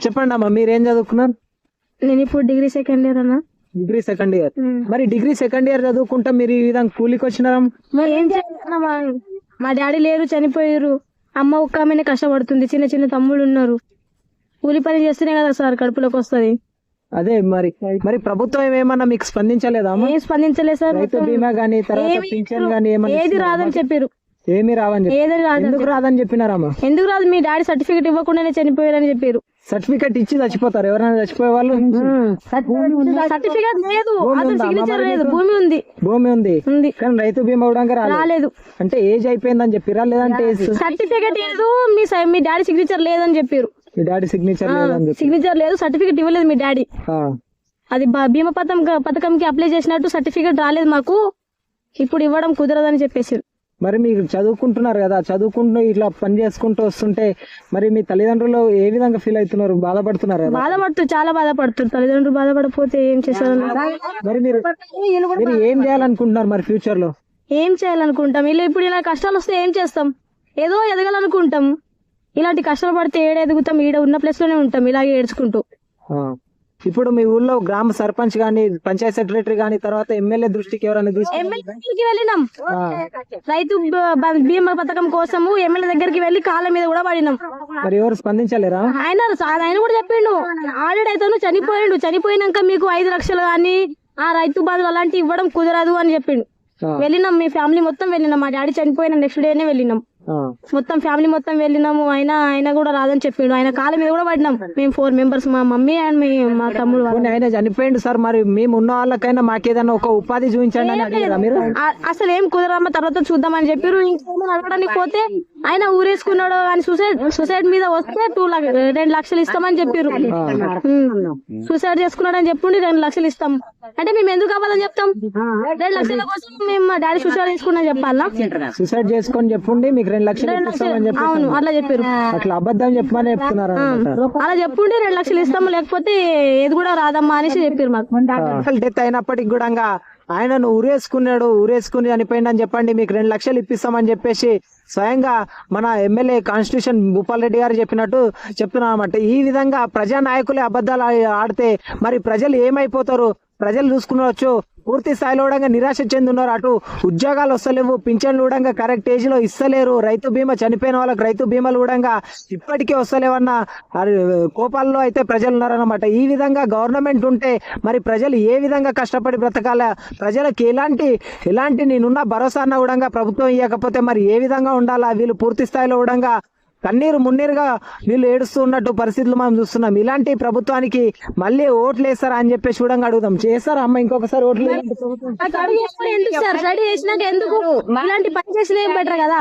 చెప్పండి అమ్మా, మీరేం చదువుకున్నారు? నేను ఇప్పుడు డిగ్రీ సెకండ్ ఇయర్ అన్న. Degree second year. మరి డిగ్రీ సెకండ్ ఇయర్ చదువుకుంటా మీరు ఈ విధంగా కూలికి వచ్చినారా? మరి ఏం చేస్తున్నా, మా డాడీ లేరు, చనిపోయారు. అమ్మ ఒక్క ఆమెనే కష్టపడుతుంది, చిన్న చిన్న తమ్ముళ్ళు ఉన్నారు. కూలి పని చేస్తేనే కదా సార్ కడుపులోకి వస్తుంది. అదే మరి మరి ప్రభుత్వం ఏమన్నా మీకు స్పందించలేదా? ఏం స్పందించలేదు సార్. రైతు బీమా గానీ తర్వాత పింఛన్ గానీ ఏది రాదని చెప్పారు. ఏమి రావని ఏదని రాదు. ఎందుకు రాదని చెప్పినారమ్మా? ఎందుకు రాదు, మీ డాడీ సర్టిఫికేట్ ఇవ్వకుండానే చనిపోయారని చెప్పారు. సర్టిఫికేట్ ఇచ్చి చచ్చిపోతారు ఎవరైనా చచ్చిపోయే వాళ్ళు? సర్టిఫికేట్ లేదు, అసలు సిగ్నేచర్ లేదు. భూమి ఉంది, భూమి ఉంది కానీ రైతు బీమా కూడా రాలేదు. అంటే ఏజ్ అయిపోయిందని చెప్పిరా లేదంటే సర్టిఫికేట్ లేదు, మీ డాడీ సిగ్నేచర్ లేదని చెప్పారు. మీ డాడీ సిగ్నేచర్ లేదని సిగ్నేచర్ లేదు, సర్టిఫికేట్ ఇవ్వలేదు మీ డాడీ. అది బీమా పథకంకి అప్లై చేసినట్టు సర్టిఫికేట్ రాలేదు మాకు, ఇప్పుడు ఇవ్వడం కుదరదని చెప్పేసారు. మరి మీరు చదువుకుంటున్నారు కదా, చదువుకుంటూ ఇట్లా పని చేసుకుంటూ వస్తుంటే మరి మీ తల్లిదండ్రులు ఏ విధంగా ఫీల్ అవుతున్నారు? బాధపడుతున్నారు? చాలా బాధపడుతున్నారు. తల్లిదండ్రులు బాధపడకపోతే ఏం చేశారు? మరి మీరు ఏం చేయాలనుకుంటున్నారు మరి ఫ్యూచర్ లో? ఏం చేయాలనుకుంటాం, ఇప్పుడు ఇలా కష్టాలు వస్తే ఏం చేస్తాం? ఏదో ఎదగాలనుకుంటాం. ఇలాంటి కష్టాలు పడితే ఏడ ఎదుగుతాం? ఈడ ఉన్న ప్లేస్ లోనే ఉంటాం ఇలాగే ఏడ్చుకుంటూ. ఇప్పుడు మీ ఊర్లో గ్రామ సర్పంచ్ గానీ, పంచాయత్ సెక్రటరీ గానీ, తర్వాత ఎమ్మెల్యే దృష్టికి ఎవరైనా ఎమ్మెల్యేకి వెళ్ళినాం. రైతు బీమా పథకం కోసము ఎమ్మెల్యే దగ్గరికి వెళ్ళి కాళ్ళ మీద కూడా పడినాం. మరి ఎవరు స్పందించలేరా? ఆయన కూడా చెప్పిండు, ఆల్రెడీ అయితే చనిపోయిండు, చనిపోయినాక మీకు 5 లక్షలు కానీ ఆ రైతు బాధలు అలాంటివి ఇవ్వడం కుదరదు అని చెప్పిండు. వెళ్ళినాం, మీ ఫ్యామిలీ మొత్తం వెళ్ళినాం. మా డాడీ చనిపోయిన నెక్స్ట్ డేనే వెళ్ళినాం, మొత్తం ఫ్యామిలీ మొత్తం వెళ్ళినాము. ఆయన కూడా రాదని చెప్పిండు. ఆయన కాళ్ళ మీద కూడా పడినాం మేము 4 మెంబర్స్, మా మమ్మీ అండ్ మా తమ్ముడు. ఆయన చనిపోయిండు సార్, మరి మేము ఉన్న వాళ్ళకైనా మాకేదైనా ఒక ఉపాధి చూపించండి అని అడిగారా మీరు? అసలు ఏం కుదరమ్మా, తర్వాత చూద్దామని చెప్పారు. ఇంకేమైనా అడగడానికి పోతే ఆయన ఊరేసుకున్నాడు అని సూసైడ్ మీద వస్తే 2 లక్షలు ఇస్తామని చెప్పారు. సూసైడ్ చేసుకున్నాడు అని చెప్పుండి 2 లక్షలు ఇస్తాం అంటే మేము ఎందుకు అవ్వాలని చెప్తాం? 2 లక్షల కోసం మేము మా డాడీ సూసైడ్ చేసుకున్నా చెప్పాలా? సూసైడ్ చేసుకొని చెప్పుండి మీకు 2 లక్షలు ఇస్తామని చెప్పి. అవును, అట్లా చెప్పారు. అట్లా అబద్ధం చెప్పమని చెప్తున్నారు. అలా చెప్పుండి 2 లక్షలు ఇస్తాము, లేకపోతే ఏది కూడా రాదమ్మా అనేసి చెప్పారు మాకు. డెత్ అయినప్పటికి కూడా ఆయనను ఊరేసుకుని చనిపోయిందని చెప్పండి, మీకు 2 లక్షలు ఇప్పిస్తామని చెప్పేసి స్వయంగా మన ఎమ్మెల్యే కాన్స్టిట్యూషన్ భూపాల్ రెడ్డి గారు చెప్పినట్టు చెప్తున్నారు అన్నమాట. ఈ విధంగా ప్రజా నాయకులే అబద్ధాలు ఆడితే మరి ప్రజలు ఏమైపోతారు? ప్రజలు చూసుకునవచ్చు, పూర్తి స్థాయిలో కూడా నిరాశ చెందున్నారు. అటు ఉద్యోగాలు వస్తలేవు, పింఛన్లు కూడా కరెక్ట్ ఏజ్ లో ఇస్తలేరు, రైతు బీమా చనిపోయిన వాళ్ళకి రైతు బీమాలు కూడా ఇప్పటికీ వస్తలేవన్న కోపాల్లో అయితే ప్రజలు ఉన్నారన్నమాట. ఈ విధంగా గవర్నమెంట్ ఉంటే మరి ప్రజలు ఏ విధంగా కష్టపడి బ్రతకాల? ప్రజలకు ఎలాంటి నేనున్న భరోసా అన్న కూడా ప్రభుత్వం ఇవ్వకపోతే మరి ఏ విధంగా ఉండాలా? వీళ్ళు పూర్తి స్థాయిలో కూడా కన్నీరు మున్నీరుగా వీళ్ళు ఏడుస్తూ ఉన్నట్టు పరిస్థితులు మనం చూస్తున్నాం. ఇలాంటి ప్రభుత్వానికి మళ్ళీ ఓట్లు వేస్తారా అని చెప్పేసి కూడా అడుగుదాం. చేస్తారా అమ్మ ఇంకొకసారి ఓట్లు? ఎందుకు సార్ స్టడీ చేసినాక ఎందుకు ఇలాంటి పని చేసినా బెటర్ కదా.